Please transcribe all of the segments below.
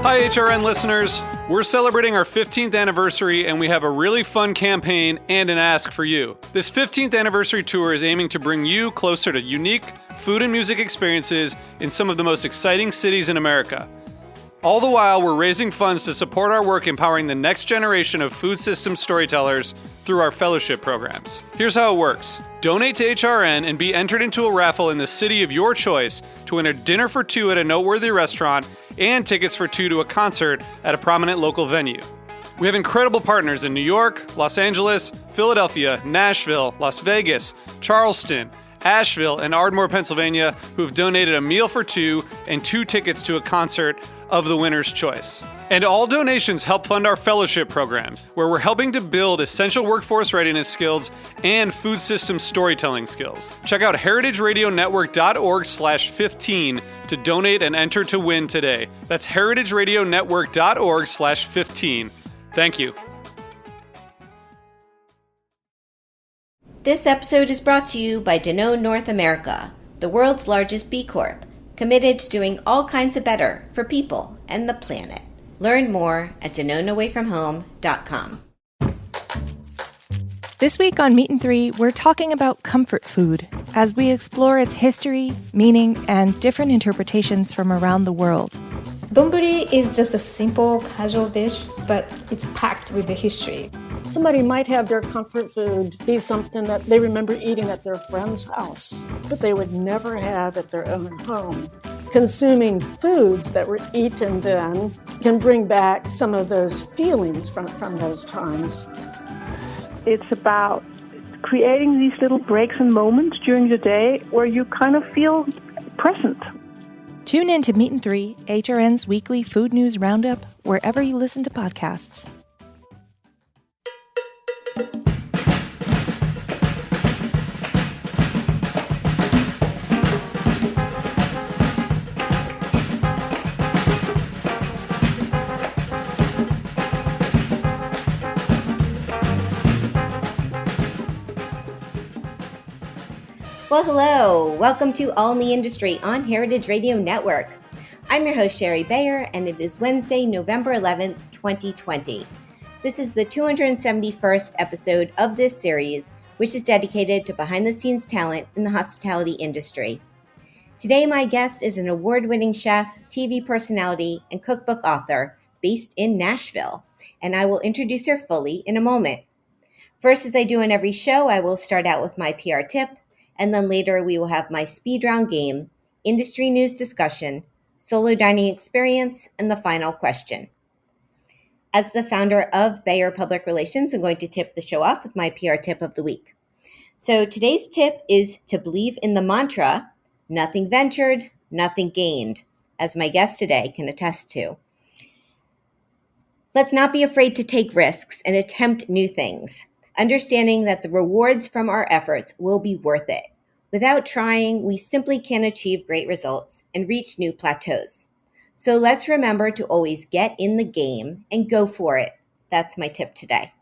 Hi, HRN listeners. We're celebrating our 15th anniversary, and we have a really fun campaign and an ask for you. This 15th anniversary tour is aiming to bring you closer to unique food and music experiences in some of the most exciting cities in America. All the while, we're raising funds to support our work empowering the next generation of food systems storytellers through our fellowship programs. Here's how it works. Donate to HRN and be entered into a raffle in the city of your choice to win a dinner for two at a noteworthy restaurant and tickets for two to a concert at a prominent local venue. We have incredible partners in New York, Los Angeles, Philadelphia, Nashville, Las Vegas, Charleston, Asheville, and Ardmore, Pennsylvania, who have donated a meal for two and two tickets to a concert of the winner's choice. And all donations help fund our fellowship programs, where we're helping to build essential workforce readiness skills and food system storytelling skills. Check out heritageradionetwork.org/15 to donate and enter to win today. That's heritageradionetwork.org/15. Thank you. This episode is brought to you by Danone North America, the world's largest B Corp, committed to doing all kinds of better for people and the planet. Learn more at DanoneAwayFromHome.com. This week on Meat and Three, we're talking about comfort food as we explore its history, meaning, and different interpretations from around the world. Donburi is just a simple, casual dish, but it's packed with the history. Somebody might have their comfort food be something that they remember eating at their friend's house, but they would never have at their own home. Consuming foods that were eaten then can bring back some of those feelings from those times. It's about creating these little breaks and moments during the day where you kind of feel present. Tune in to Meat and Three, HRN's weekly food news roundup, wherever you listen to podcasts. Well, hello. Welcome to All in the Industry on Heritage Radio Network. I'm your host, Sherry Bayer, and it is Wednesday, November 11th, 2020. This is the 271st episode of this series, which is dedicated to behind-the-scenes talent in the hospitality industry. Today, my guest is an award-winning chef, TV personality, and cookbook author based in Nashville, and I will introduce her fully in a moment. First, as I do in every show, I will start out with my PR tip, and then later we will have my speed round game, industry news discussion, solo dining experience, and the final question. As the founder of Bayer Public Relations, I'm going to tip the show off with my PR tip of the week. So today's tip is to believe in the mantra, nothing ventured, nothing gained, as my guest today can attest to. Let's not be afraid to take risks and attempt new things, understanding that the rewards from our efforts will be worth it. Without trying, we simply can't achieve great results and reach new plateaus. So let's remember to always get in the game and go for it. That's my tip today.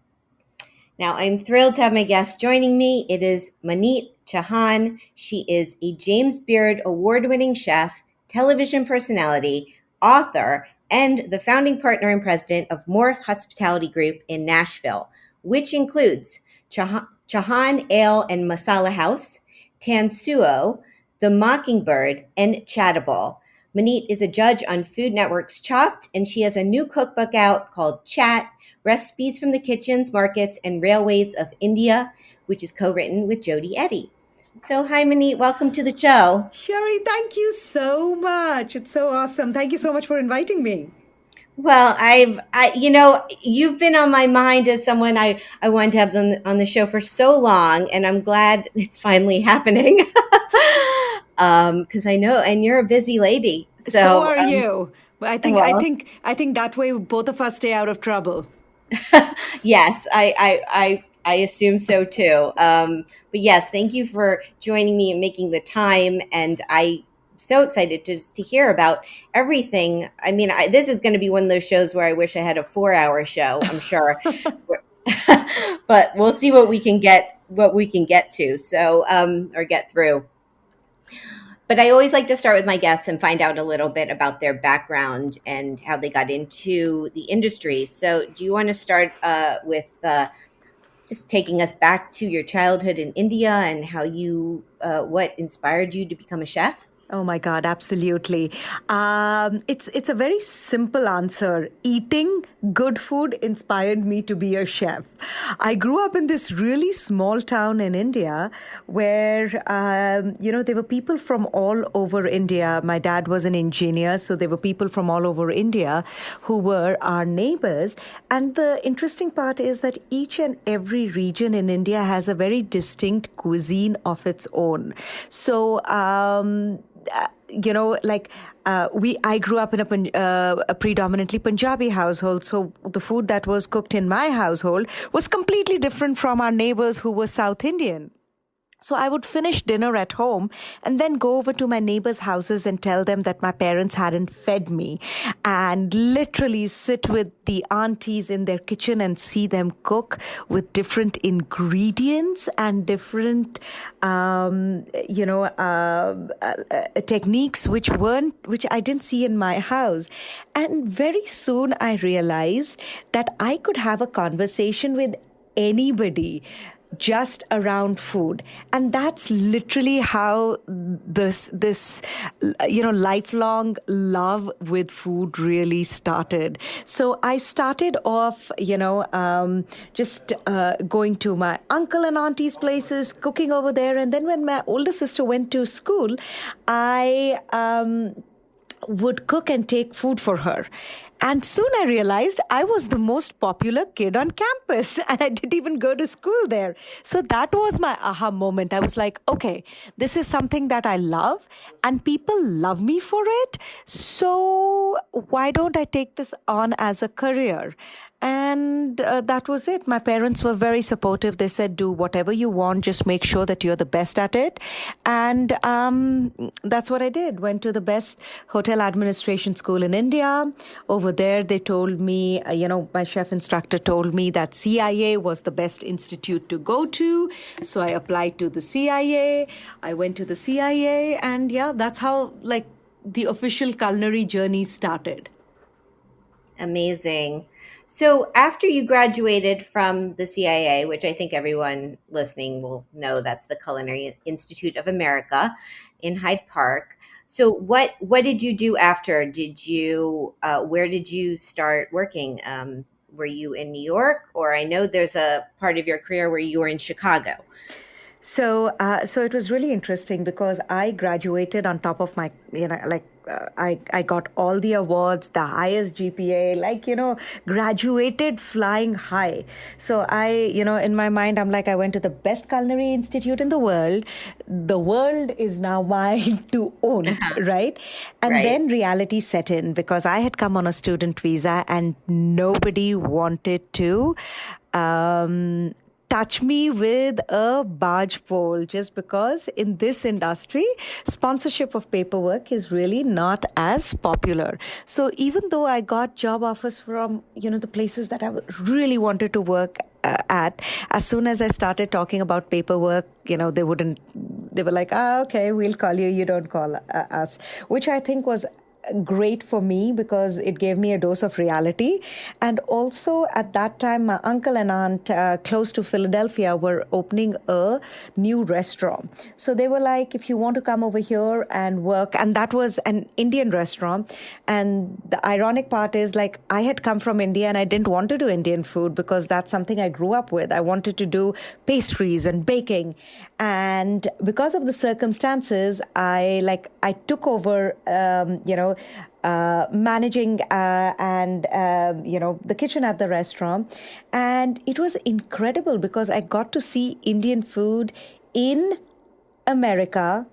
Now, I'm thrilled to have my guest joining me. It is Maneet Chauhan. She is a James Beard award-winning chef, television personality, author, and the founding partner and president of Morph Hospitality Group in Nashville, which includes Chauhan Ale and Masala House, Tansuo, The Mockingbird, and Chattable. Maneet is a judge on Food Network's Chopped, and she has a new cookbook out called Chat, Recipes from the Kitchens, Markets, and Railways of India, which is co-written with Jody Eddy. So hi, Maneet. Welcome to the show. Sherry, thank you so much. It's so awesome. Thank you so much for inviting me. Well, you've been on my mind as someone I wanted to have on the show for so long, and I'm glad it's finally happening. Because I know, and you're a busy lady. So are you. I think that way both of us stay out of trouble. Yes, I assume so too. But yes, thank you for joining me and making the time. And I'm so excited to hear about everything. I mean, this is going to be one of those shows where I wish I had a 4-hour show, I'm sure. But we'll see what we can get to. So, or get through. But I always like to start with my guests and find out a little bit about their background and how they got into the industry. So, do you want to start with just taking us back to your childhood in India and how what inspired you to become a chef? Oh my God, absolutely. It's a very simple answer. Eating good food inspired me to be a chef. I grew up in this really small town in India where, there were people from all over India. My dad was an engineer, so there were people from all over India who were our neighbors. And the interesting part is that each and every region in India has a very distinct cuisine of its own. So, I grew up in a predominantly Punjabi household, so the food that was cooked in my household was completely different from our neighbors who were South Indian. So I would finish dinner at home and then go over to my neighbors' houses and tell them that my parents hadn't fed me, and literally sit with the aunties in their kitchen and see them cook with different ingredients and different, techniques which I didn't see in my house. And very soon I realized that I could have a conversation with anybody just around food. And that's literally how this lifelong love with food really started. So I started off, just going to my uncle and auntie's places, cooking over there. And then when my older sister went to school, I would cook and take food for her. And soon I realized I was the most popular kid on campus, and I didn't even go to school there. So that was my aha moment. I was like, okay, this is something that I love and people love me for it. So why don't I take this on as a career? And that was it. My parents were very supportive. They said, do whatever you want. Just make sure that you're the best at it. And that's what I did. Went to the best hotel administration school in India. Over there, they told me, my chef instructor told me that CIA was the best institute to go to. So I applied to the CIA. I went to the CIA. And yeah, that's how the official culinary journey started. Amazing. So after you graduated from the CIA, which I think everyone listening will know, that's the Culinary Institute of America in Hyde Park. So what did you do after? Where did you start working? Were you in New York, or I know there's a part of your career where you were in Chicago? So it was really interesting because I graduated on top of my, I got all the awards, the highest GPA, graduated flying high. So in my mind, I'm like, I went to the best culinary institute in the world. The world is now mine to own, right? And then reality set in because I had come on a student visa and nobody wanted to touch me with a barge pole, just because in this industry, sponsorship of paperwork is really not as popular. So even though I got job offers from, the places that I really wanted to work at, as soon as I started talking about paperwork, they were like, okay, we'll call you, you don't call us, which I think was great for me because it gave me a dose of reality. And also at that time, my uncle and aunt close to Philadelphia were opening a new restaurant. So they were like, if you want to come over here and work, and that was an Indian restaurant. And the ironic part is I had come from India and I didn't want to do Indian food because that's something I grew up with. I wanted to do pastries and baking. And because of the circumstances, I took over, managing and the kitchen at the restaurant. And it was incredible because I got to see Indian food in America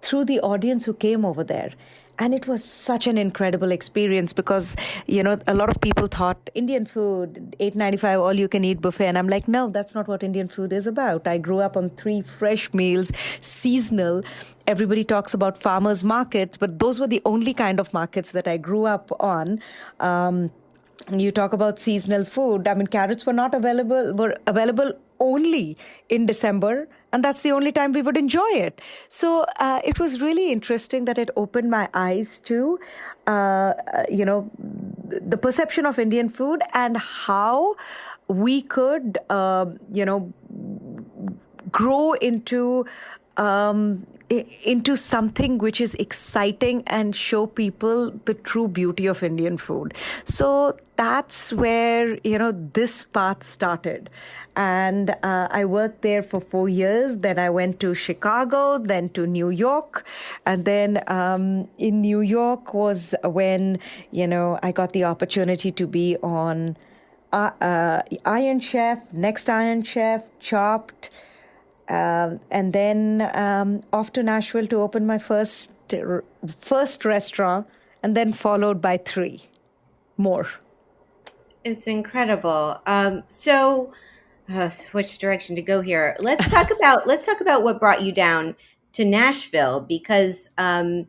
through the audience who came over there. And it was such an incredible experience because, a lot of people thought Indian food, $8.95 all you can eat buffet. And I'm like, no, that's not what Indian food is about. I grew up on 3 fresh meals, seasonal. Everybody talks about farmers markets, but those were the only kind of markets that I grew up on. You talk about seasonal food. I mean, carrots were available only in December And that's the only time we would enjoy it. So it was really interesting that it opened my eyes to, the perception of Indian food and how we could, grow into something which is exciting and show people the true beauty of Indian food. So that's where, this path started. And I worked there for 4 years. Then I went to Chicago, then to New York. And then in New York was when, I got the opportunity to be on Iron Chef, Next Iron Chef, Chopped, and then off to Nashville to open my first restaurant, and then followed by 3 more. It's incredible. Which direction to go here? Let's talk about what brought you down to Nashville, because had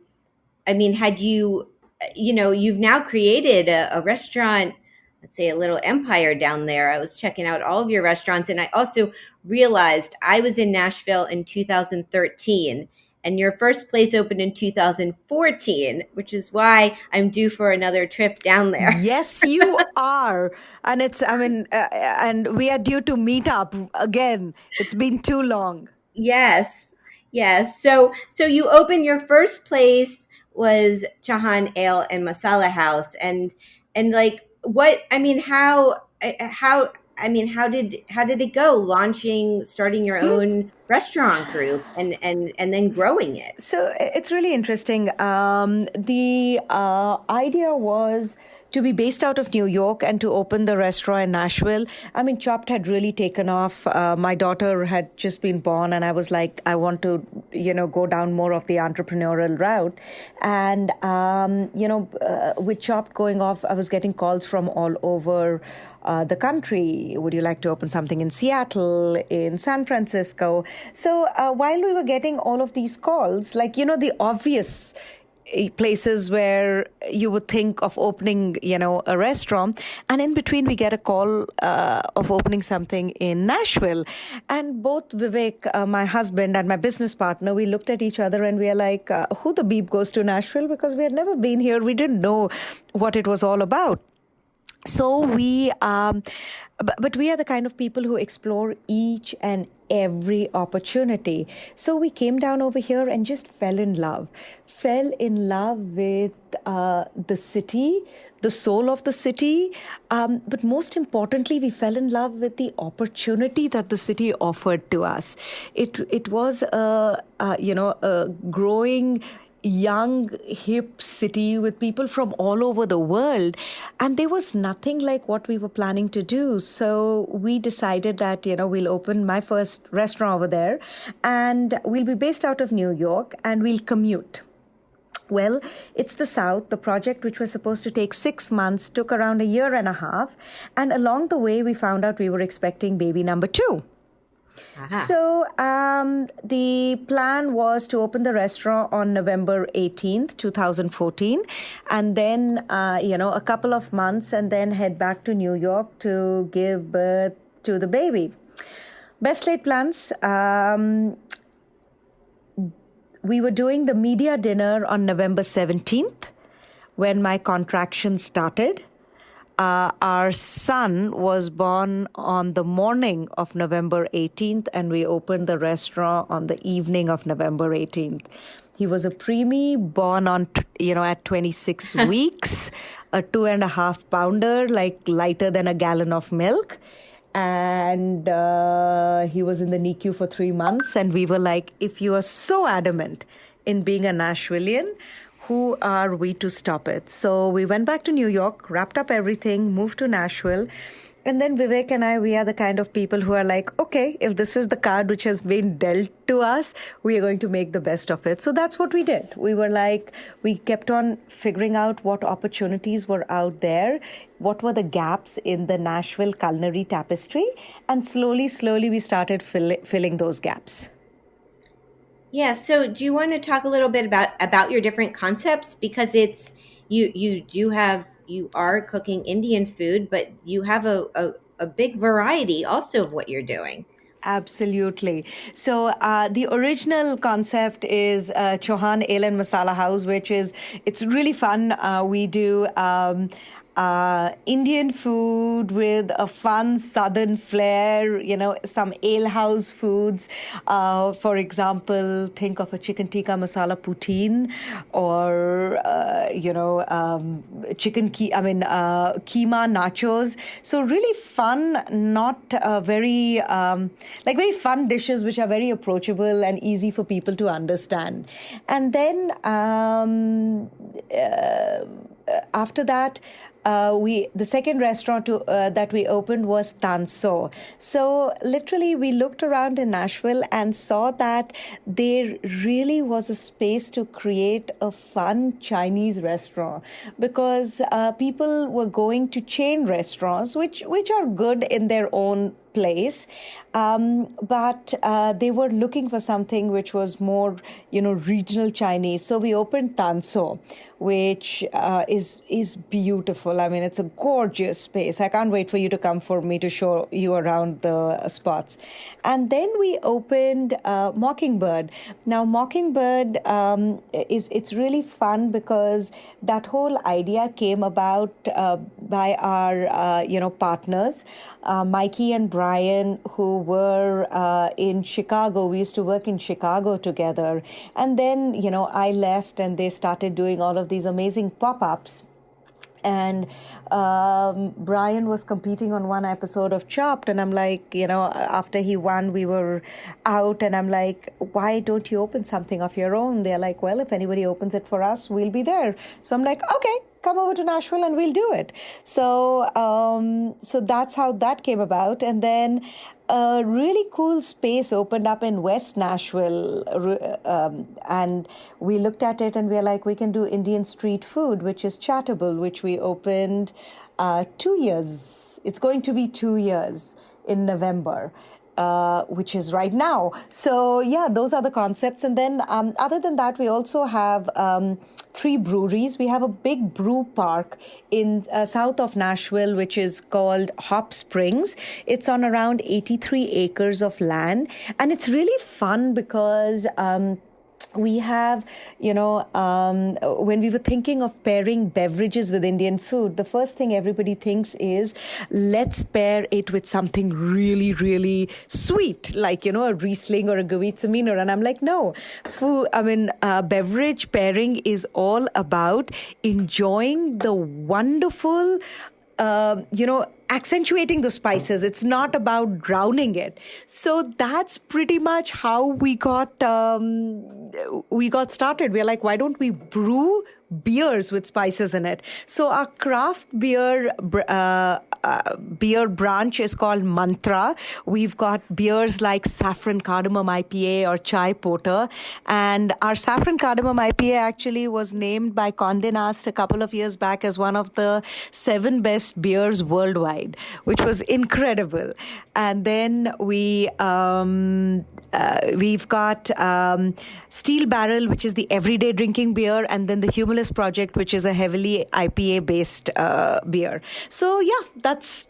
you've now created a restaurant, let's say a little empire down there. I was checking out all of your restaurants, and I also realized I was in Nashville in 2013, and your first place opened in 2014, which is why I'm due for another trip down there. Yes, you are. And and we are due to meet up again. It's been too long. Yes. So you opened, your first place was Chauhan Ale and Masala House, and like, what, how did it go, starting your own restaurant group and then growing it? So it's really interesting. The idea was to be based out of New York and to open the restaurant in Nashville. Chopped had really taken off. My daughter had just been born, and I was like, I want to, go down more of the entrepreneurial route. And, with Chopped going off, I was getting calls from all over the country. Would you like to open something in Seattle, in San Francisco? So while we were getting all of these calls, the obvious places where you would think of opening, a restaurant, and in between we get a call of opening something in Nashville. And both Vivek, my husband, and my business partner, we looked at each other and we are like, who the beep goes to Nashville? Because we had never been here. We didn't know what it was all about. So but we are the kind of people who explore each and every opportunity. So we came down over here and just fell in love with the city, the soul of the city. But most importantly, we fell in love with the opportunity that the city offered to us. It was a growing, young, hip city with people from all over the world. And there was nothing like what we were planning to do. So we decided that, we'll open my first restaurant over there, and we'll be based out of New York, and we'll commute. Well, it's the South. The project, which was supposed to take 6 months, took around a year and a half. And along the way, we found out we were expecting baby number 2. Aha. So the plan was to open the restaurant on November 18th, 2014, and then, a couple of months, and then head back to New York to give birth to the baby. Best laid plans. We were doing the media dinner on November 17th when my contraction started. Our son was born on the morning of November 18th, and we opened the restaurant on the evening of November 18th. He was a preemie, born on, at 26 weeks, a 2.5 pounder, like lighter than a gallon of milk. And he was in the NICU for 3 months. And we were like, if you are so adamant in being a Nashvilleian, who are we to stop it? So we went back to New York, wrapped up everything, moved to Nashville. And then Vivek and I, we are the kind of people who are like, okay, if this is the card which has been dealt to us, we are going to make the best of it. So that's what we did. We were like, we kept on figuring out what opportunities were out there, what were the gaps in the Nashville culinary tapestry, and slowly we started filling those gaps. Yeah. So do you want to talk a little bit about your different concepts? Because it's, you are cooking Indian food, but you have a big variety also of what you're doing. Absolutely. So the original concept is Chauhan Ale and Masala House, it's really fun. We do Indian food with a fun southern flair, some alehouse foods. For example, think of a chicken tikka masala poutine or, keema nachos. So really fun, not very, very fun dishes which are very approachable and easy for people to understand. And then after that, the second restaurant that we opened was Tanso. So literally we looked around in Nashville and saw that there really was a space to create a fun Chinese restaurant, because people were going to chain restaurants, which are good in their own place, but they were looking for something which was more, regional Chinese. So we opened Tanso, which is beautiful. I mean, it's a gorgeous space. I can't wait for you to come for me to show you around the spots. And then we opened Mockingbird. Now, Mockingbird it's really fun because that whole idea came about by our partners, Mikey and Brian, who were in Chicago. We used to work in Chicago together. And then, I left and they started doing all of these amazing pop-ups. And Brian was competing on one episode of Chopped. And I'm like, after he won, we were out. And I'm like, why don't you open something of your own? They're like, well, if anybody opens it for us, we'll be there. So I'm like, okay, come over to Nashville and we'll do it. So so that's how that came about. And then a really cool space opened up in West Nashville, and we looked at it and we were like, we can do Indian street food, which is Chattable, which we opened 2 years. It's going to be 2 years in November. Which is right now. So yeah, those are the concepts. And then other than that, we also have 3 breweries. We have a big brew park in south of Nashville, which is called Hop Springs. It's on around 83 acres of land. And it's really fun because we have, when we were thinking of pairing beverages with Indian food, the first thing everybody thinks is, let's pair it with something really, really sweet, like, a Riesling or a Gewürztraminer. And I'm like, no, beverage pairing is all about enjoying the wonderful, accentuating the spices. It's not about drowning it. So that's pretty much how we got started. We're like, why don't we brew beers with spices in it? So our craft beer branch is called Mantra. We've got beers like Saffron Cardamom IPA or Chai Porter. And our Saffron Cardamom IPA actually was named by Condé Nast a couple of years back as one of the 7 best beers worldwide, which was incredible. And then we've got Steel Barrel, which is the everyday drinking beer, and then the Humulus Project, which is a heavily IPA-based beer. So yeah, that's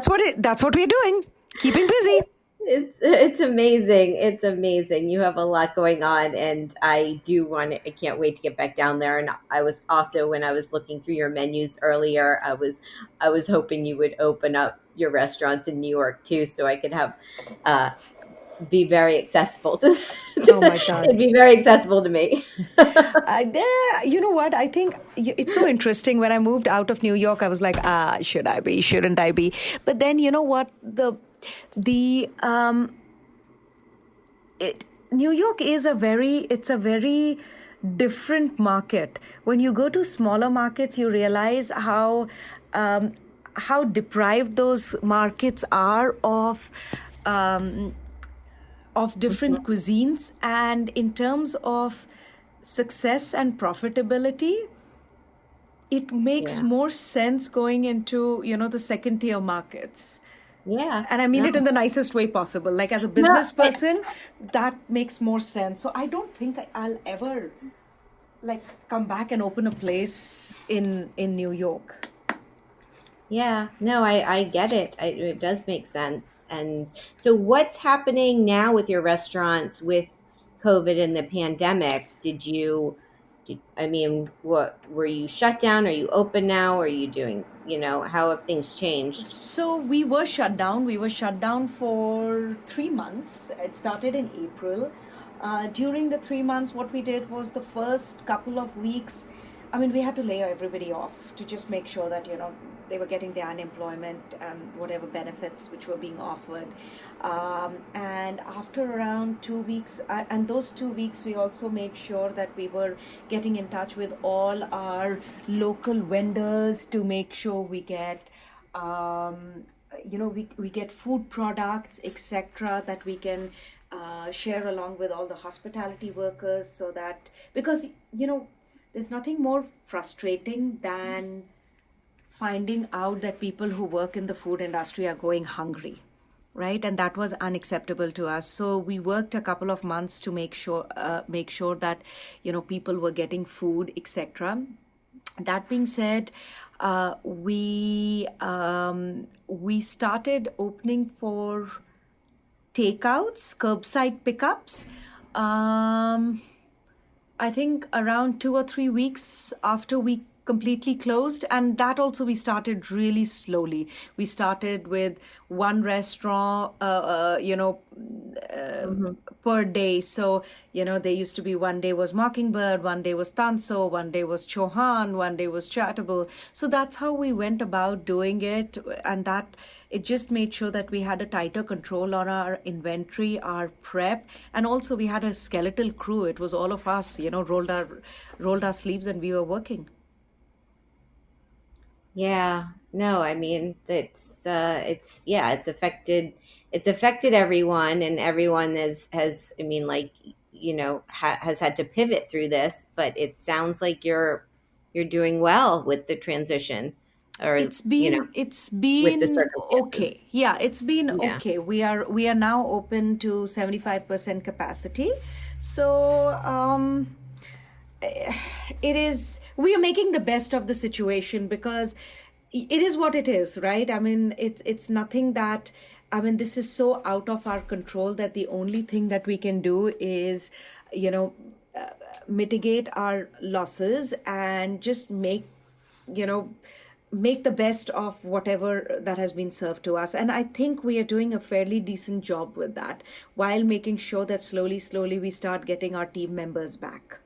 what we're doing. Keeping busy. It's amazing. It's amazing. You have a lot going on, and I can't wait to get back down there. And I was also, when I was looking through your menus earlier, I was hoping you would open up your restaurants in New York too, so I could have be very accessible to oh my God. It'd be very accessible to me. You know what? I think it's so interesting. When I moved out of New York, I was like, should I be? Shouldn't I be? But then, you know what? New York is a very different market. When you go to smaller markets, you realize how deprived those markets are of different cuisines. And in terms of success and profitability, it makes more sense going into, the second tier markets. Yeah. And I mean it in the nicest way possible. Like, as a business person, that makes more sense. So I don't think I'll ever come back and open a place in New York. Yeah, no, I get it. It does make sense. And so, what's happening now with your restaurants with COVID and the pandemic? I mean, what were you shut down? Are you open now? Are you doing, how have things changed? So we were shut down. We were shut down for 3 months. It started in April. During the 3 months, what we did was the first couple of weeks, I mean, we had to lay everybody off to just make sure that, they were getting their unemployment and whatever benefits which were being offered. And after around 2 weeks, and those 2 weeks, we also made sure that we were getting in touch with all our local vendors to make sure we get we get food products, etc., that we can share along with all the hospitality workers, so that, because there's nothing more frustrating than finding out that people who work in the food industry are going hungry, right? And that was unacceptable to us. So we worked a couple of months to make sure that people were getting food, etc. That being said, we started opening for takeouts, curbside pickups. I think around 2 or 3 weeks after we completely closed, and that also we started really slowly. We started with one restaurant, per day. So, there used to be one day was Mockingbird, one day was Tanso, one day was Chauhan, one day was Charitable. So that's how we went about doing it. And that it just made sure that we had a tighter control on our inventory, our prep, and also we had a skeletal crew. It was all of us, rolled our sleeves and we were working. Yeah, no, I mean, it's affected everyone, and everyone I mean, like, has had to pivot through this, but it sounds like you're doing well with the transition, or, It's you know, been it's with the been circumstances. okay. Yeah, it's been Yeah. okay. We are now open to 75% capacity. So it is we are making the best of the situation, because it is what it is, right? I mean, it's nothing that, I mean, this is so out of our control that the only thing that we can do is, you know mitigate our losses and just you know make the best of whatever that has been served to us. And I think we are doing a fairly decent job with that, while making sure that slowly we start getting our team members back.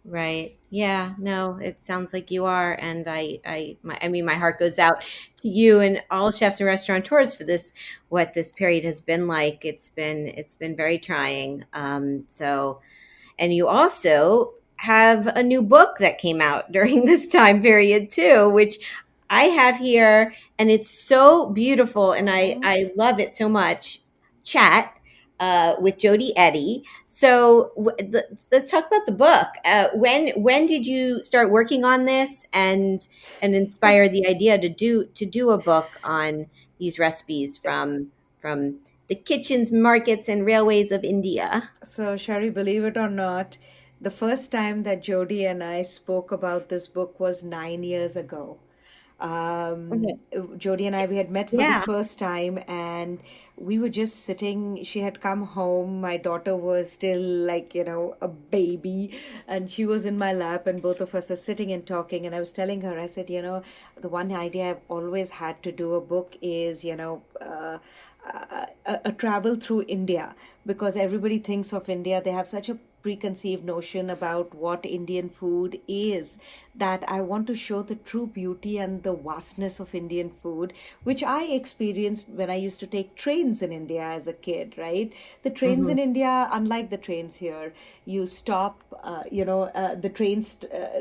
Right. Yeah. No, it sounds like you are, and I mean, my heart goes out to you and all chefs and restaurateurs for this. What this period has been like. It's been very trying. So, and you also have a new book that came out during this time period too, which I have here, and it's so beautiful, and I love it so much. Chat with Jody Eddy. So let's talk about the book. When did you start working on this, and inspire the idea to do a book on these recipes from the kitchens, markets, and railways of India? So, Shari, believe it or not, the first time that Jody and I spoke about this book was 9 years ago. Okay. Jody and I, we had met for the Yeah. first time, and we were just sitting. She had come home. My daughter was still like, a baby, and she was in my lap, and both of us are sitting and talking. And I was telling her, I said, the one idea I've always had to do a book is, a travel through India, because everybody thinks of India. They have such a preconceived notion about what Indian food is, that I want to show the true beauty and the vastness of Indian food, which I experienced when I used to take trains in India as a kid, right? The trains in India, unlike the trains here, you stop, the train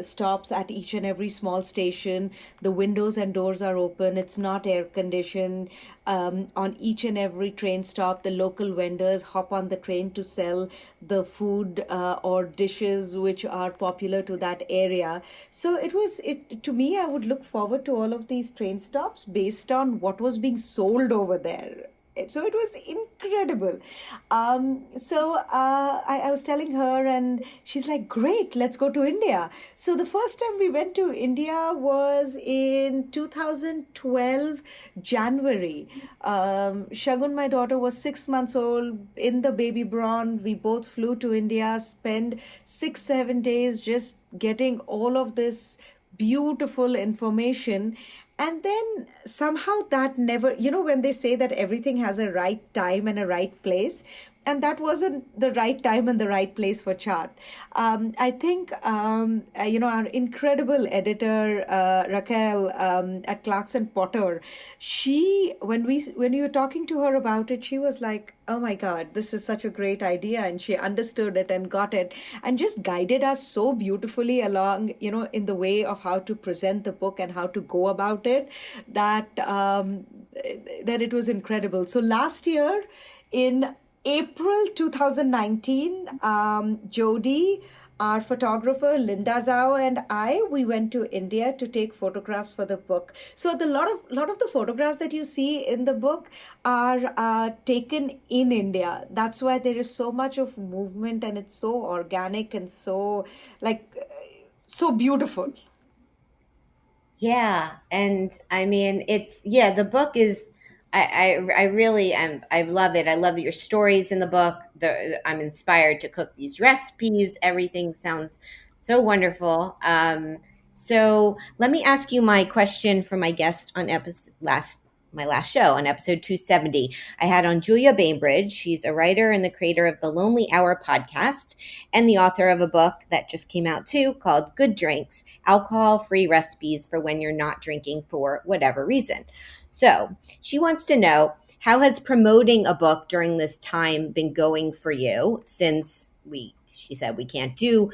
stops at each and every small station. The windows and doors are open. It's not air conditioned. On each and every train stop, the local vendors hop on the train to sell the food or dishes which are popular to that area. So it to me, I would look forward to all of these train stops based on what was being sold over there. So it was incredible. I was telling her, and she's like, "Great, let's go to India." So the first time we went to India was in 2012, January. Shagun, my daughter, was 6 months old in the baby brawn. We both flew to India, spent 6, 7 days just getting all of this beautiful information. And then somehow that never, when they say that everything has a right time and a right place, and that wasn't the right time and the right place for chart. I think, our incredible editor, Raquel, at Clarkson Potter, when we were talking to her about it, she was like, "Oh my God, this is such a great idea." And she understood it and got it and just guided us so beautifully along, in the way of how to present the book and how to go about it, that it was incredible. So last year in April 2019, Jody, our photographer Linda Zhao, and we went to India to take photographs for the book. So the lot of the photographs that you see in the book are taken in India. That's why there is so much of movement, and it's so organic and so so beautiful. Yeah, and I mean, the book is, I really am, I love it. I love your stories in the book. I'm inspired to cook these recipes. Everything sounds so wonderful. So let me ask you my question for my guest on my last show on episode 270. I had on Julia Bainbridge. She's a writer and the creator of the Lonely Hour podcast and the author of a book that just came out too called Good Drinks, Alcohol-Free Recipes for When You're Not Drinking for Whatever Reason. So she wants to know, how has promoting a book during this time been going for you, since she said we can't do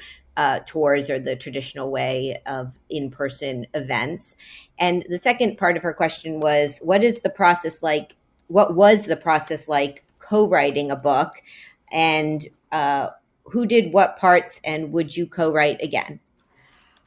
tours or the traditional way of in-person events? And the second part of her question was, what was the process like co-writing a book, and who did what parts, and would you co-write again?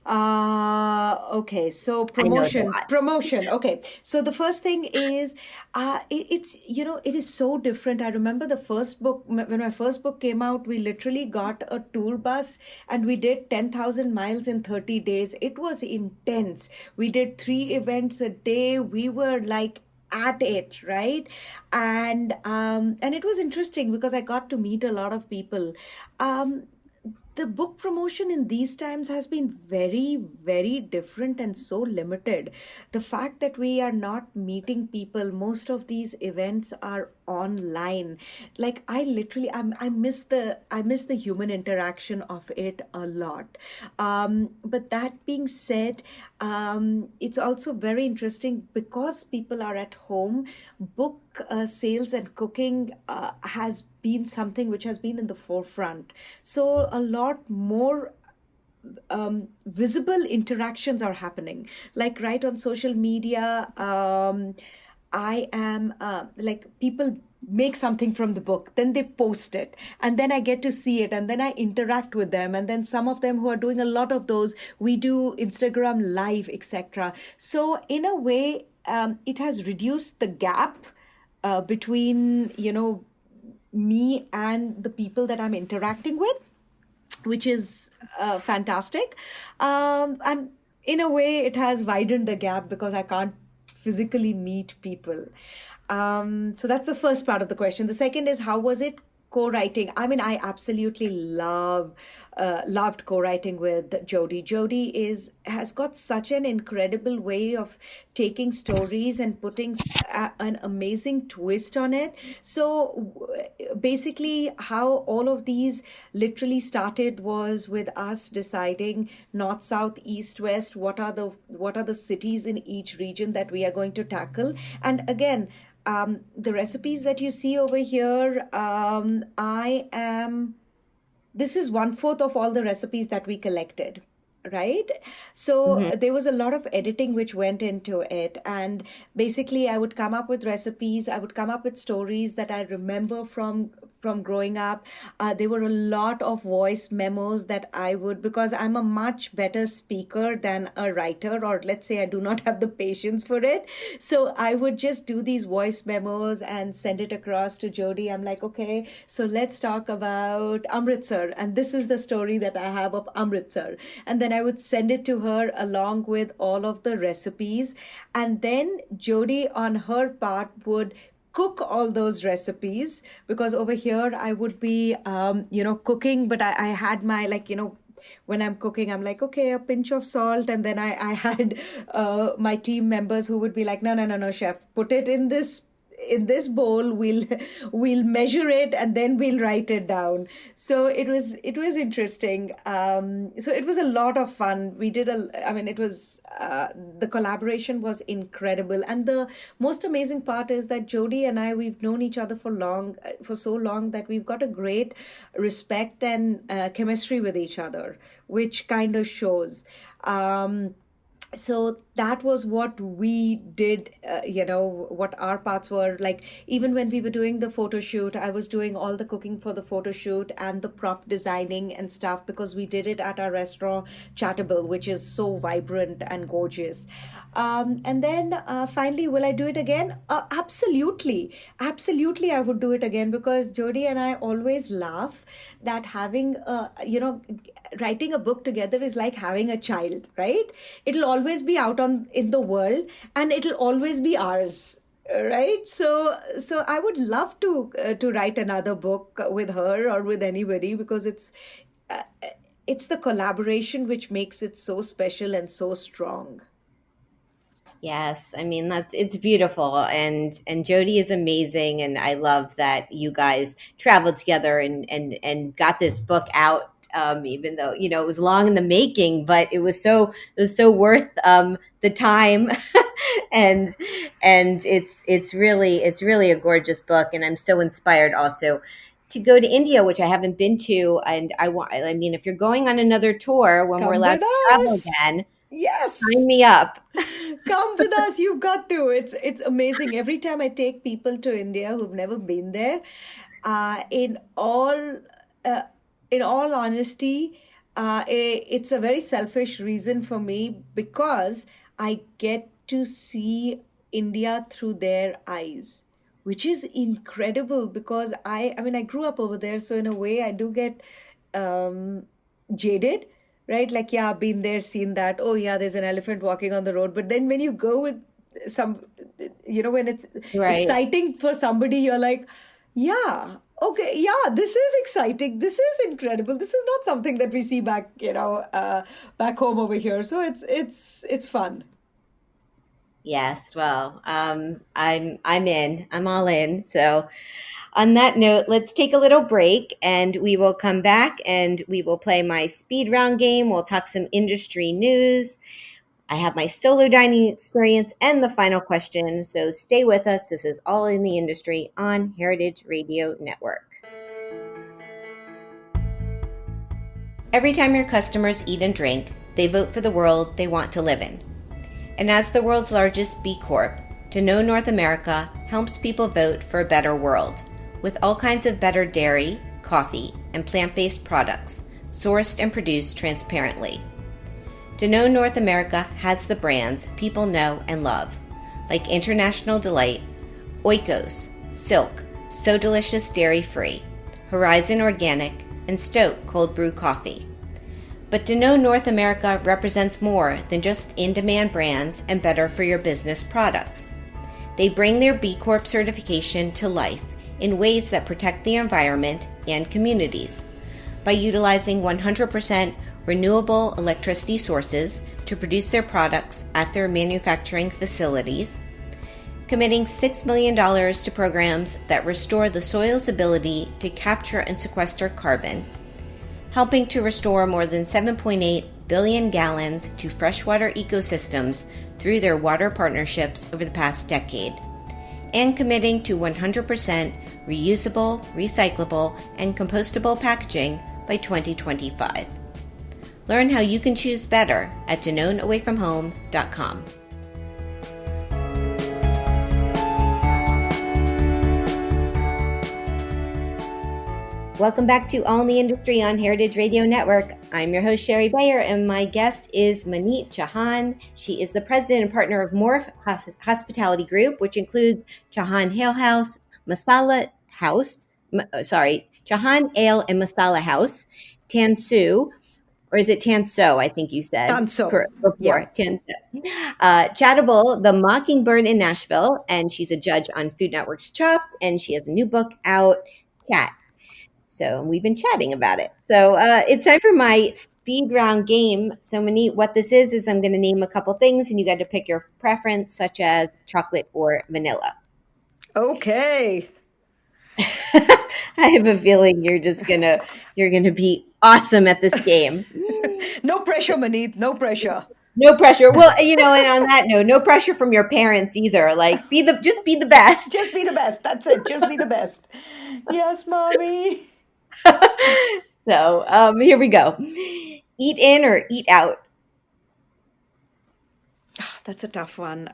Okay, so I know it's a lot. promotion. Okay, so the first thing is, it is so different. I remember the first book, when my first book came out, we literally got a tour bus and we did 10,000 miles in 30 days. It was intense. We did 3 events a day. We were like at it, right? And it was interesting because I got to meet a lot of people. The book promotion in these times has been very, very different and so limited. The fact that we are not meeting people, most of these events are online. Like I miss the human interaction of it a lot. But that being said, it's also very interesting because people are at home. Book sales and cooking has been something which has been in the forefront. So a lot more visible interactions are happening, like right on social media. I am people make something from the book, then they post it, and then I get to see it, and then I interact with them, and then some of them who are doing a lot of those, we do Instagram live, etc. So in a way, it has reduced the gap between me and the people that I'm interacting with, which is fantastic. And in a way, it has widened the gap because I can't physically meet people. So that's the first part of the question. The second is, how was it co-writing? I mean, I absolutely loved co-writing with Jody. Jody has got such an incredible way of taking stories and putting an amazing twist on it. So basically, how all of these literally started was with us deciding north, south, east, west. What are the cities in each region that we are going to tackle? And again, the recipes that you see over here, this is 1/4 of all the recipes that we collected, right? So there was a lot of editing which went into it. And basically, I would come up with recipes, I would come up with stories that I remember from from growing up. There were a lot of voice memos that I would, because I'm a much better speaker than a writer, or let's say I do not have the patience for it. So I would just do these voice memos and send it across to Jody. I'm like, okay, so let's talk about Amritsar. And this is the story that I have of Amritsar. And then I would send it to her along with all of the recipes. And then Jody, on her part, would cook all those recipes, because over here I would be, cooking, but I had my, when I'm cooking, I'm like, okay, a pinch of salt. And then I had my team members who would be like, no, chef, put it in this bowl. We'll measure it and then we'll write it down. So it was interesting. So it was a lot of fun. It was the collaboration was incredible. And the most amazing part is that Jody and I, we've known each other for so long that we've got a great respect and chemistry with each other, which kind of shows. So that was what we did, what our parts were. Like, even when we were doing the photo shoot, I was doing all the cooking for the photo shoot and the prop designing and stuff, because we did it at our restaurant, Chattable, which is so vibrant and gorgeous. And then finally, will I do it again? Absolutely. Absolutely, I would do it again, because Jody and I always laugh that having, writing a book together is like having a child, right? It'll always be out in the world, and it'll always be ours, right? So I would love to write another book with her or with anybody, because it's the collaboration which makes it so special and so strong. Yes, I mean, it's beautiful, and Jody is amazing, and I love that you guys traveled together and got this book out. Even though it was long in the making, but it was so worth the time, and it's really a gorgeous book, and I'm so inspired also to go to India, which I haven't been to, and if you're going on another tour when we're allowed to travel again, yes, sign me up. Come with us. You've got to. It's amazing. Every time I take people to India who've never been there, in all honesty, it's a very selfish reason for me, because I get to see India through their eyes, which is incredible, because I grew up over there. So in a way, I do get jaded, right? Like, yeah, been there, seen that. Oh yeah, there's an elephant walking on the road. But then when you go with when it's right, exciting for somebody, you're like, yeah, okay, yeah, this is exciting. This is incredible. This is not something that we see back back home over here. So it's fun. Yes, well, I'm in. I'm all in. So on that note, let's take a little break, and we will come back and we will play my speed round game. We'll talk some industry news. I have my solo dining experience and the final question. So stay with us. This is All in the Industry on Heritage Radio Network. Every time your customers eat and drink, they vote for the world they want to live in. And as the world's largest B Corp, Danone North America helps people vote for a better world, with all kinds of better dairy, coffee, and plant-based products, sourced and produced transparently. Danone North America has the brands people know and love, like International Delight, Oikos, Silk, So Delicious Dairy Free, Horizon Organic, and Stoke Cold Brew Coffee. But Danone North America represents more than just in-demand brands and better-for-your-business products. They bring their B Corp certification to life in ways that protect the environment and communities by utilizing 100% renewable electricity sources to produce their products at their manufacturing facilities, committing $6 million to programs that restore the soil's ability to capture and sequester carbon, helping to restore more than 7.8 billion gallons to freshwater ecosystems through their water partnerships over the past decade, and committing to 100% reusable, recyclable, and compostable packaging by 2025. Learn how you can choose better at DanoneAwayFromHome.com. Welcome back to All in the Industry on Heritage Radio Network. I'm your host, Sherry Bayer, and my guest is Maneet Chauhan. She is the president and partner of Morph Hospitality Group, which includes Chauhan Ale House, Masala House, Chauhan Ale and Masala House, Tansu, or is it Tanso? I think you said Tanso. before. Yeah. Tanso. Chattable, The Mockingbird in Nashville, and she's a judge on Food Network's Chopped, and she has a new book out, Chat. So we've been chatting about it. So it's time for my speed round game. So Maneet, what this is I'm going to name a couple things, and you got to pick your preference, such as chocolate or vanilla. Okay. I have a feeling you're gonna be awesome at this game. No pressure, Maneet. No pressure. No pressure. Well, and on that note, no pressure from your parents either. Like, just be the best. Just be the best. That's it. Just be the best. Yes, mommy. So here we go. Eat in or eat out? That's a tough one.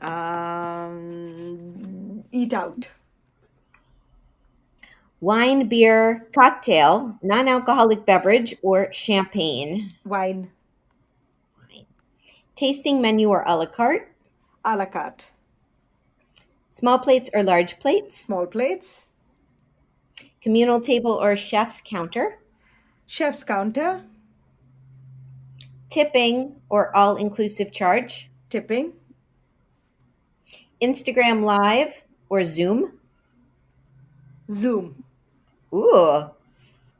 Eat out. Wine, beer, cocktail, non-alcoholic beverage, or champagne? Wine. Tasting menu or a la carte? A la carte. Small plates or large plates? Small plates. Communal table or chef's counter? Chef's counter. Tipping or all-inclusive charge? Tipping. Instagram Live or Zoom? Zoom. Ooh,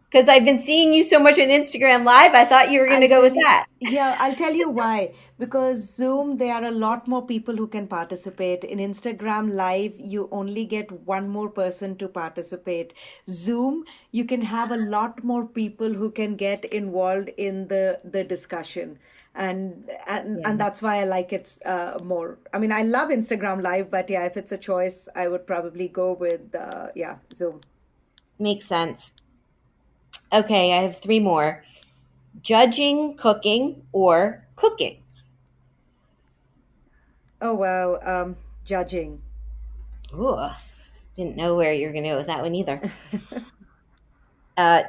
because I've been seeing you so much on Instagram Live. I thought you were going to go with that. Yeah, I'll tell you why. Because Zoom, there are a lot more people who can participate. In Instagram Live, you only get one more person to participate. Zoom, you can have a lot more people who can get involved in the discussion. And that's why I like it more. I mean, I love Instagram Live, but yeah, if it's a choice, I would probably go with Zoom. Makes sense. Okay, I have three more. Judging, cooking, or cooking? Oh, wow. Judging. Ooh, didn't know where you were going to go with that one either.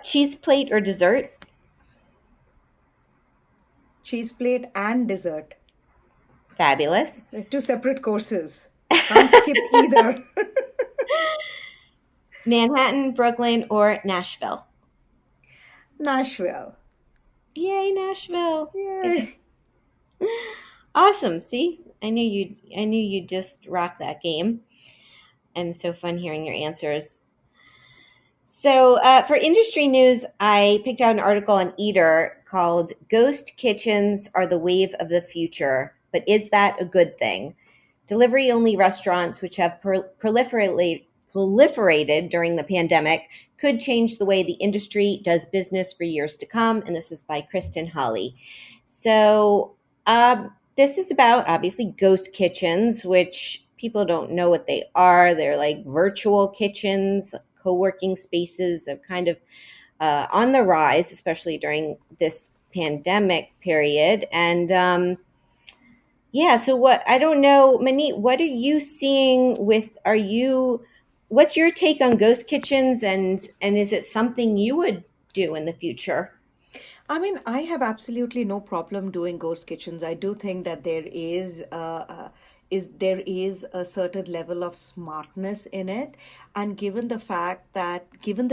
Cheese plate or dessert? Cheese plate and dessert. Fabulous. Two separate courses. Can't skip either. Manhattan, Brooklyn, or Nashville? Nashville. Yay, Nashville. Yay. Awesome. See, I knew you'd just rock that game. And so fun hearing your answers. So for industry news, I picked out an article on Eater called Ghost Kitchens Are the Wave of the Future, but is that a good thing? Delivery-only restaurants, which have proliferated during the pandemic, could change the way the industry does business for years to come. And this is by Kristen Holly. So this is about, obviously, ghost kitchens, which people don't know what they are. They're like virtual kitchens, co-working spaces of kind of on the rise, especially during this pandemic period. And so I don't know, Maneet, what are you seeing what's your take on ghost kitchens, and is it something you would do in the future? I mean, I have absolutely no problem doing ghost kitchens. I do think that there is a certain level of smartness in it, and given the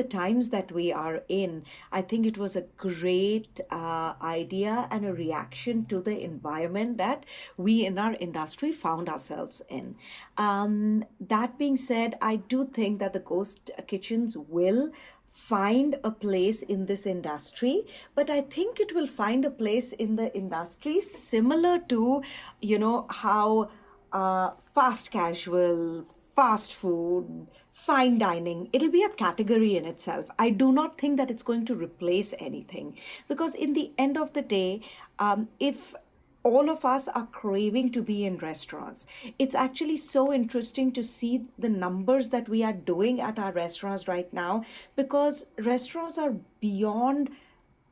times that we are in, I think it was a great idea and a reaction to the environment that we in our industry found ourselves in. That being said, I do think that the ghost kitchens will find a place in this industry, but I think it will find a place in the industry similar to, how fast casual, fast food, fine dining, it'll be a category in itself. I do not think that it's going to replace anything, because in the end of the day, if all of us are craving to be in restaurants, it's actually so interesting to see the numbers that we are doing at our restaurants right now, because restaurants are beyond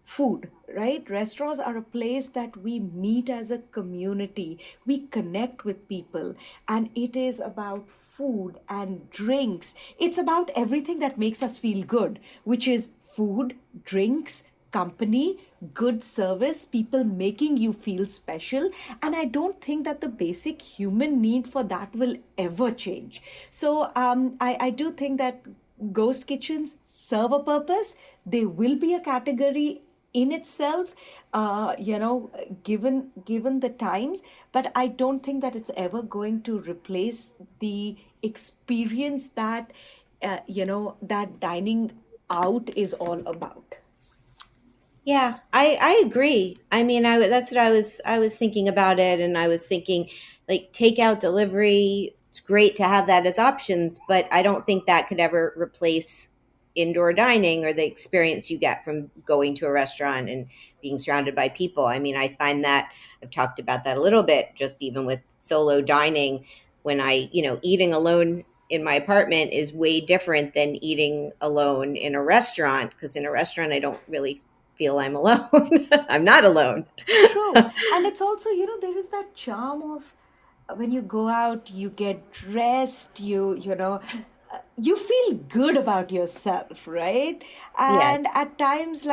food, right? Restaurants are a place that we meet as a community, we connect with people, and it is about food and drinks. It's about everything that makes us feel good, which is food, drinks, company, good service, people making you feel special. And I don't think that the basic human need for that will ever change. So I do think that ghost kitchens serve a purpose. They will be a category in itself, given the times. But I don't think that it's ever going to replace the experience that that dining out is all about. Yeah, I agree. I mean, that's what I was thinking about it, and I was thinking like takeout delivery. It's great to have that as options, but I don't think that could ever replace indoor dining or the experience you get from going to a restaurant and being surrounded by people. I mean, I find that I've talked about that a little bit, just even with solo dining, when eating alone in my apartment is way different than eating alone in a restaurant, because in a restaurant I don't really feel I'm alone. I'm not alone. True. And it's also, there is that charm of when you go out, you get dressed, you feel good about yourself, right? Yes. And at times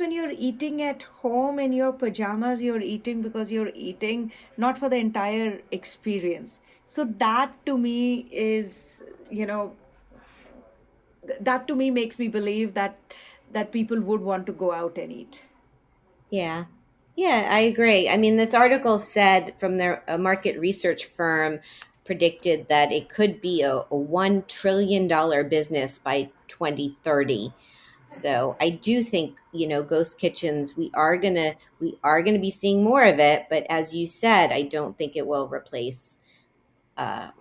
when you're eating at home in your pajamas, you're eating because you're eating not for the entire experience. So you know, that to me makes me believe that people would want to go out and eat. Yeah. Yeah, I agree. I mean, this article said from their a market research firm predicted that it could be a $1 trillion business by 2030. So I do think, ghost kitchens, we are gonna be seeing more of it, but as you said, I don't think it will replace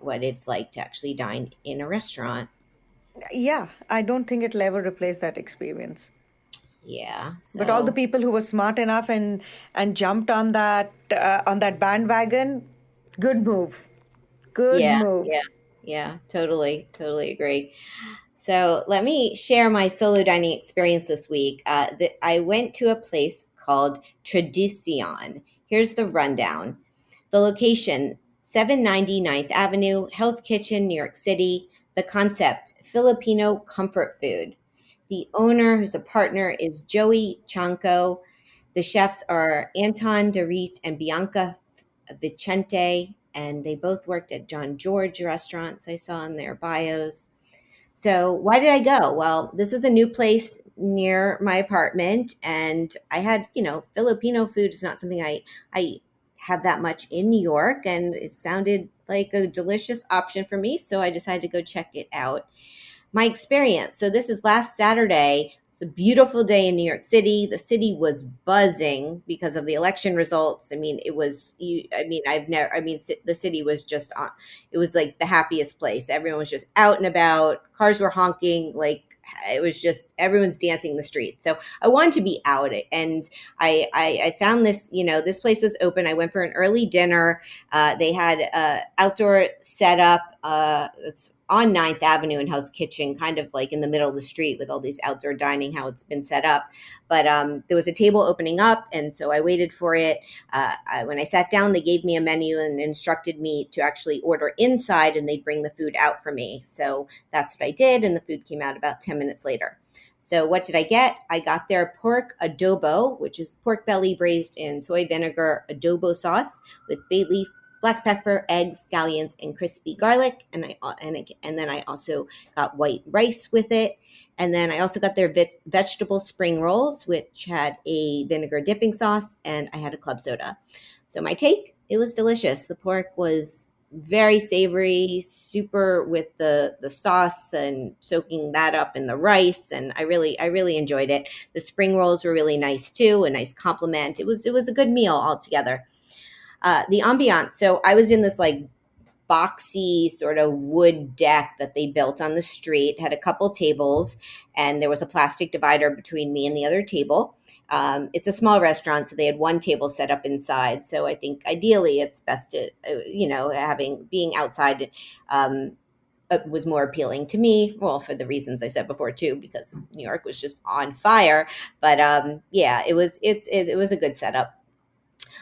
what it's like to actually dine in a restaurant. Yeah, I don't think it'll ever replace that experience. Yeah. But all the So people who were smart enough and jumped on that bandwagon, good move, good yeah, move. yeah, yeah, totally, totally agree. So let me share my solo dining experience this week. I went to a place called Tradicion. Here's the rundown. The location, 790 Ninth Avenue, Hell's Kitchen, New York City. The concept, Filipino comfort food. The owner, who's a partner, is Joey Chanco. The chefs are Anton Dorit and Bianca Vicente, and they both worked at John George restaurants, I saw in their bios. So why did I go? Well, this was a new place near my apartment, and I had, Filipino food is not something I have that much in New York, and it sounded like a delicious option for me, so I decided to go check it out. My experience. So this is last Saturday. It's a beautiful day in New York City. The city was buzzing because of the election results. I mean, it was you. I mean, I've never. I mean, the city was just on. It was like the happiest place. Everyone was just out and about. Cars were honking. Like it was just everyone's dancing in the street. So I wanted to be out, and I found this. This place was open. I went for an early dinner. They had outdoor setup. It's on Ninth Avenue in Hell's Kitchen, kind of like in the middle of the street with all these outdoor dining, how it's been set up. But there was a table opening up, and so I waited for it. When I sat down, they gave me a menu and instructed me to actually order inside, and they'd bring the food out for me. So that's what I did, and the food came out about 10 minutes later. So what did I get? I got their pork adobo, which is pork belly braised in soy vinegar adobo sauce with bay leaf, black pepper, eggs, scallions, and crispy garlic. And then I also got white rice with it. And then I also got their vegetable spring rolls, which had a vinegar dipping sauce, and I had a club soda. So my take, it was delicious. The pork was very savory, super with the sauce and soaking that up in the rice, and I really enjoyed it. The spring rolls were really nice too, a nice compliment. It was a good meal altogether. The ambiance. So I was in this like boxy sort of wood deck that they built on the street, had a couple tables, and there was a plastic divider between me and the other table. It's a small restaurant, so they had one table set up inside. So I think ideally it's best to, having being outside. Um, was more appealing to me. Well, for the reasons I said before too, because New York was just on fire. But yeah, it was a good setup.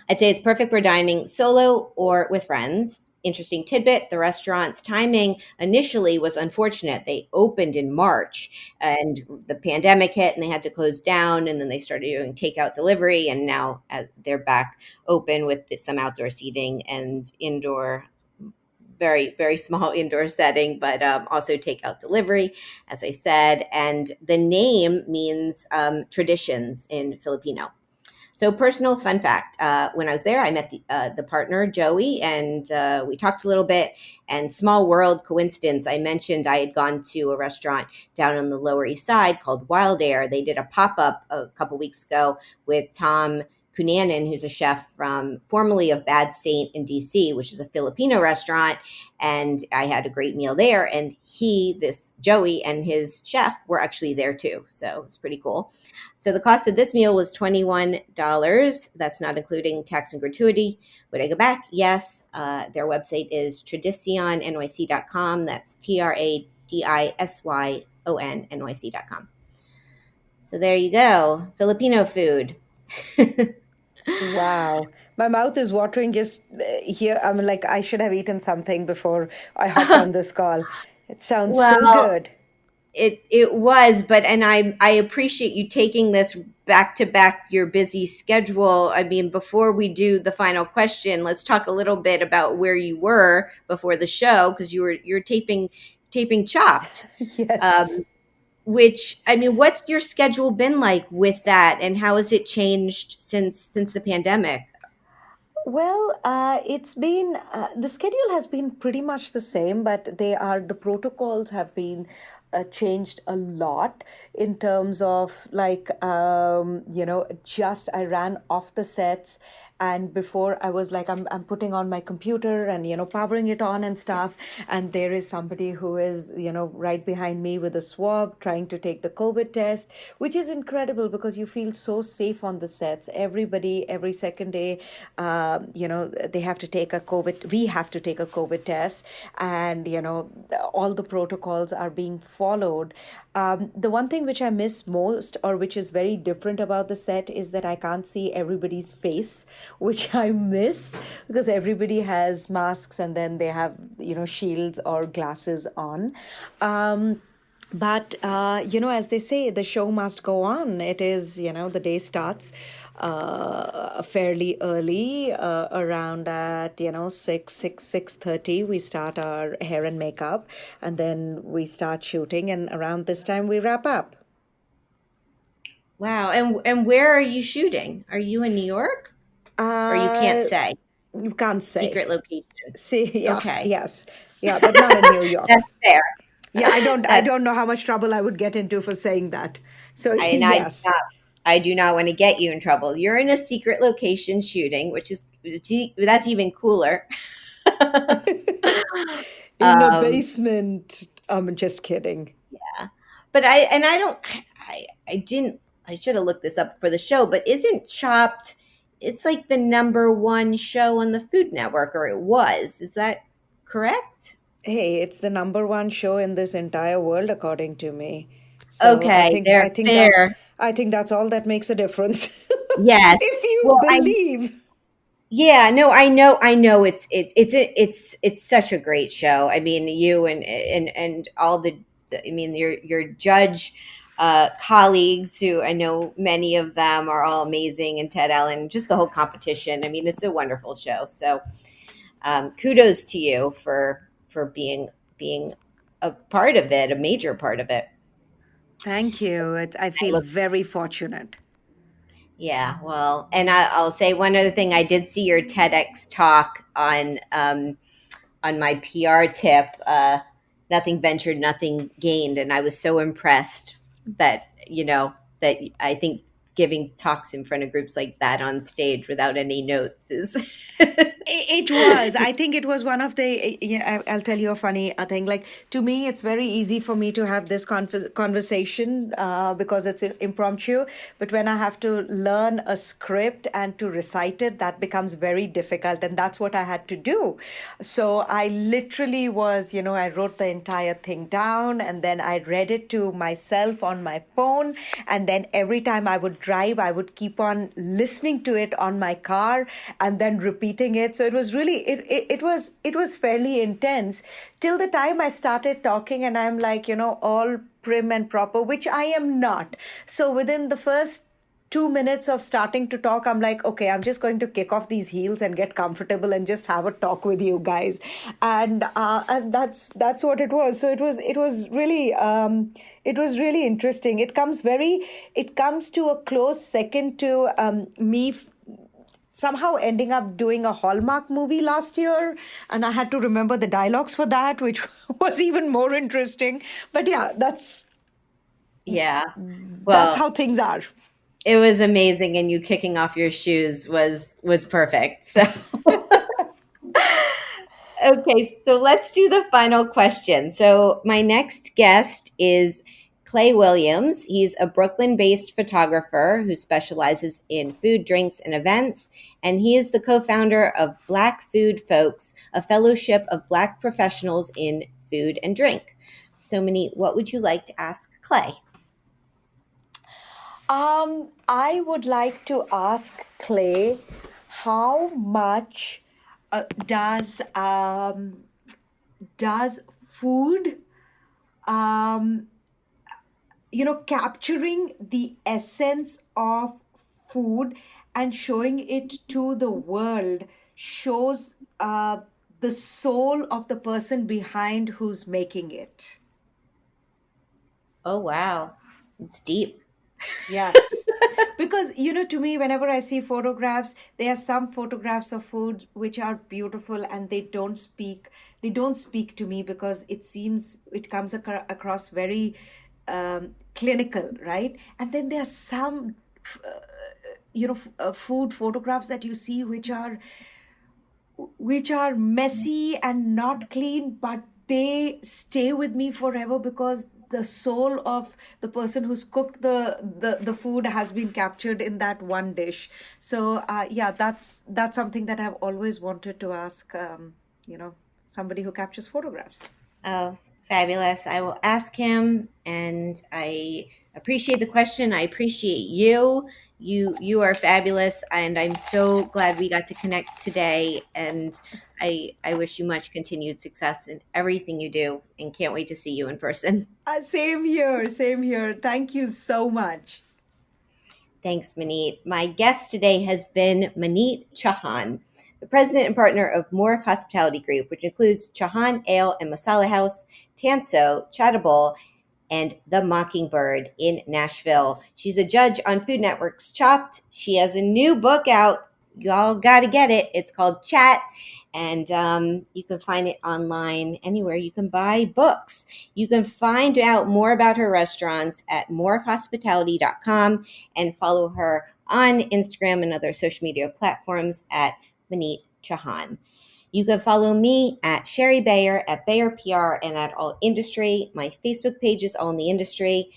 I'd say it's perfect for dining solo or with friends. Interesting tidbit, the restaurant's timing initially was unfortunate. They opened in March and the pandemic hit and they had to close down, and then they started doing takeout delivery, and now they're back open with some outdoor seating and indoor, very, very small indoor setting, but also takeout delivery, as I said. And the name means traditions in Filipino. So, personal fun fact: when I was there, I met the partner Joey, and we talked a little bit. And small world coincidence, I mentioned I had gone to a restaurant down on the Lower East Side called Wild Air. They did a pop up a couple weeks ago with Tom Cunanan, who's a chef from formerly of Bad Saint in DC, which is a Filipino restaurant. And I had a great meal there. And this Joey and his chef were actually there too. So it's pretty cool. So the cost of this meal was $21. That's not including tax and gratuity. Would I go back? Yes. Their website is tradicionnyc.com. That's TRADISYON.NYC.com. So there you go. Filipino food. Wow. My mouth is watering just here. I'm like, I should have eaten something before I hopped on this call. It sounds so Well, good. it was, but and I appreciate you taking this back to back your busy schedule. I mean, before we do the final question, let's talk a little bit about where you were before the show, because you're taping Chopped. Yes. Which, I mean, what's your schedule been like with that, and how has it changed since the pandemic? Well, it's been the schedule has been pretty much the same, but the protocols have been changed a lot in terms of like just I ran off the sets, and before I was like I'm putting on my computer and powering it on and stuff, and there is somebody who is right behind me with a swab trying to take the COVID test, which is incredible because you feel so safe on the sets. Everybody every second day, they have to take a COVID. We have to take a COVID test, and all the protocols are being followed. The one thing which I miss most, or which is very different about the set, is that I can't see everybody's face, which I miss because everybody has masks and then they have, shields or glasses on. But as they say, the show must go on. It is, the day starts fairly early, around at 6:30. We start our hair and makeup, and then we start shooting, and around this time we wrap up. Wow. And where are you shooting? Are you in New York? Or you can't Uh, say? you can't say. Secret location. See, yeah, Okay. yes, yeah, but not in New York. That's fair. Yeah, I don't, I That's don't know how much trouble I would get into for saying that. So and I do yes. not I do not want to get you in trouble. You're in a secret location shooting, which is that's even cooler. In a um, basement. I'm just kidding. but I don't I didn't I should have looked this up for the show, but isn't Chopped, it's like the number one show on the Food Network, or it was. Is that correct? Hey, it's the number one show in this entire world, according to me. So I Okay, think I they're think that's fair. I think that's all that makes a difference. Yes. If you Well, believe. yeah, no, I know it's such a great show. I mean, you and all I mean, your judge colleagues, who I know many of them are all amazing, and Ted Allen, just the whole competition. I mean, it's a wonderful show. So, kudos to you for being a part of it, a major part of it. Thank you. I I feel look very fortunate. Yeah, well, and I'll say one other thing. I did see your TEDx talk on my PR tip. Nothing ventured, nothing gained, and I was so impressed that that I think giving talks in front of groups like that on stage without any notes is. It was. I think it was one of the. Yeah, I'll tell you a funny thing. Like, to me, it's very easy for me to have this conversation because it's impromptu. But when I have to learn a script and to recite it, that becomes very difficult. And that's what I had to do. So I literally was, I wrote the entire thing down and then I read it to myself on my phone. And then every time I would drive, I would keep on listening to it on my car and then repeating it. So it was really, it was fairly intense till the time I started talking and I'm like, all prim and proper, which I am not. So within the first 2 minutes of starting to talk, I'm like, okay, I'm just going to kick off these heels and get comfortable and just have a talk with you guys. And that's what it was. So it was really interesting. It comes to a close second to me somehow ending up doing a Hallmark movie last year, and I had to remember the dialogues for that, which was even more interesting. But yeah, that's how things are. It was amazing, and you kicking off your shoes was perfect. So okay, so let's do the final question. So my next guest is Clay Williams. He's a Brooklyn-based photographer who specializes in food, drinks, and events. And he is the co-founder of Black Food Folks, a fellowship of Black professionals in food and drink. So Maneet, what would you like to ask Clay? I would like to ask Clay, how much does food capturing the essence of food and showing it to the world shows the soul of the person behind who's making it? Oh, wow. It's deep. Yes. Because, to me, whenever I see photographs, there are some photographs of food which are beautiful and they don't speak to me because it comes across very clinical, right? And then there are some, food photographs that you see which are messy and not clean, but they stay with me forever because the soul of the person who's cooked the food has been captured in that one dish. So that's something that I've always wanted to ask, somebody who captures photographs. Oh, fabulous. I will ask him, and I appreciate the question. I appreciate you. You are fabulous, and I'm so glad we got to connect today. And I wish you much continued success in everything you do, and can't wait to see you in person. Same here. Thank you so much. Thanks, Maneet. My guest today has been Maneet Chauhan, the president and partner of Morph Hospitality Group, which includes Chauhan Ale and Masala House, Tanso, Chattable, and The Mockingbird in Nashville. She's a judge on Food Network's Chopped. She has a new book out. Y'all got to get it. It's called Chat, and you can find it online anywhere you can buy books. You can find out more about her restaurants at morphhospitality.com and follow her on Instagram and other social media platforms at Maneet Chauhan. You can follow me at Sherry Bayer, at Bayer PR, and at All Industry. My Facebook page is All in the Industry.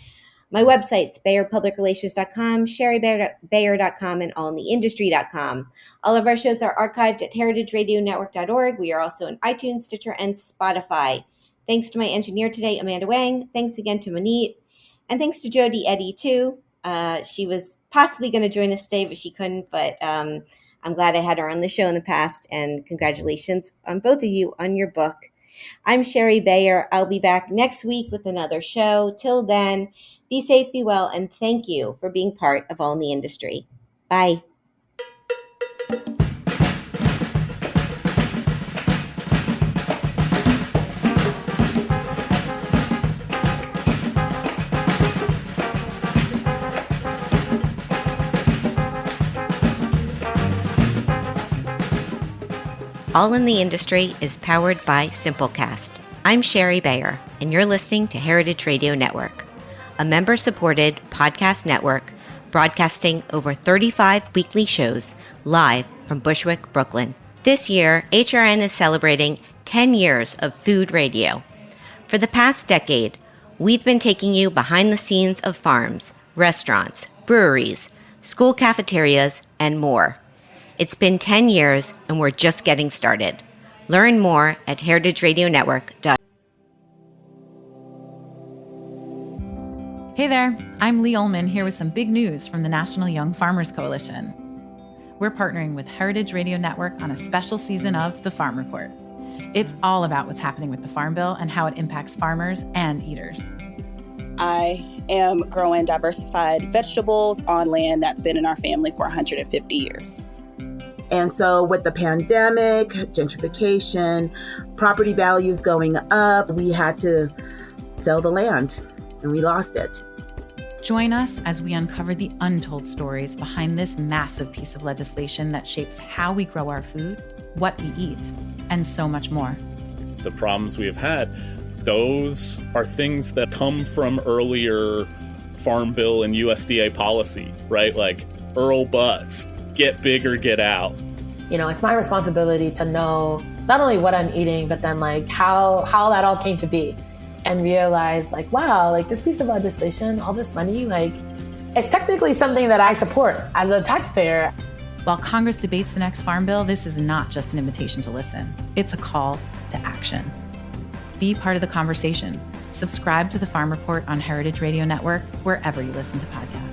My website's BayerPublicRelations.com, SherryBayer.com, and AllInTheIndustry.com. All of our shows are archived at HeritageRadioNetwork.org. We are also on iTunes, Stitcher, and Spotify. Thanks to my engineer today, Amanda Wang. Thanks again to Maneet. And thanks to Jody Eddy, too. She was possibly going to join us today, but she couldn't. But I'm glad I had her on the show in the past, and congratulations on both of you on your book. I'm Sherry Bayer. I'll be back next week with another show. Till then, be safe, be well, and thank you for being part of All in the Industry. Bye. All in the Industry is powered by Simplecast. I'm Sherry Bayer, and you're listening to Heritage Radio Network, a member-supported podcast network broadcasting over 35 weekly shows live from Bushwick, Brooklyn. This year, HRN is celebrating 10 years of food radio. For the past decade, we've been taking you behind the scenes of farms, restaurants, breweries, school cafeterias, and more. It's been 10 years, and we're just getting started. Learn more at heritageradionetwork.com. Hey there, I'm Lee Ullman here with some big news from the National Young Farmers Coalition. We're partnering with Heritage Radio Network on a special season of The Farm Report. It's all about what's happening with the Farm Bill and how it impacts farmers and eaters. I am growing diversified vegetables on land that's been in our family for 150 years. And so with the pandemic, gentrification, property values going up, we had to sell the land and we lost it. Join us as we uncover the untold stories behind this massive piece of legislation that shapes how we grow our food, what we eat, and so much more. The problems we have had, those are things that come from earlier Farm Bill and USDA policy, right? Like Earl Butts, get big or get out. You know, it's my responsibility to know not only what I'm eating, but then like how that all came to be. And realize like, wow, like this piece of legislation, all this money, like it's technically something that I support as a taxpayer. While Congress debates the next Farm Bill, this is not just an invitation to listen. It's a call to action. Be part of the conversation. Subscribe to the Farm Report on Heritage Radio Network, wherever you listen to podcasts.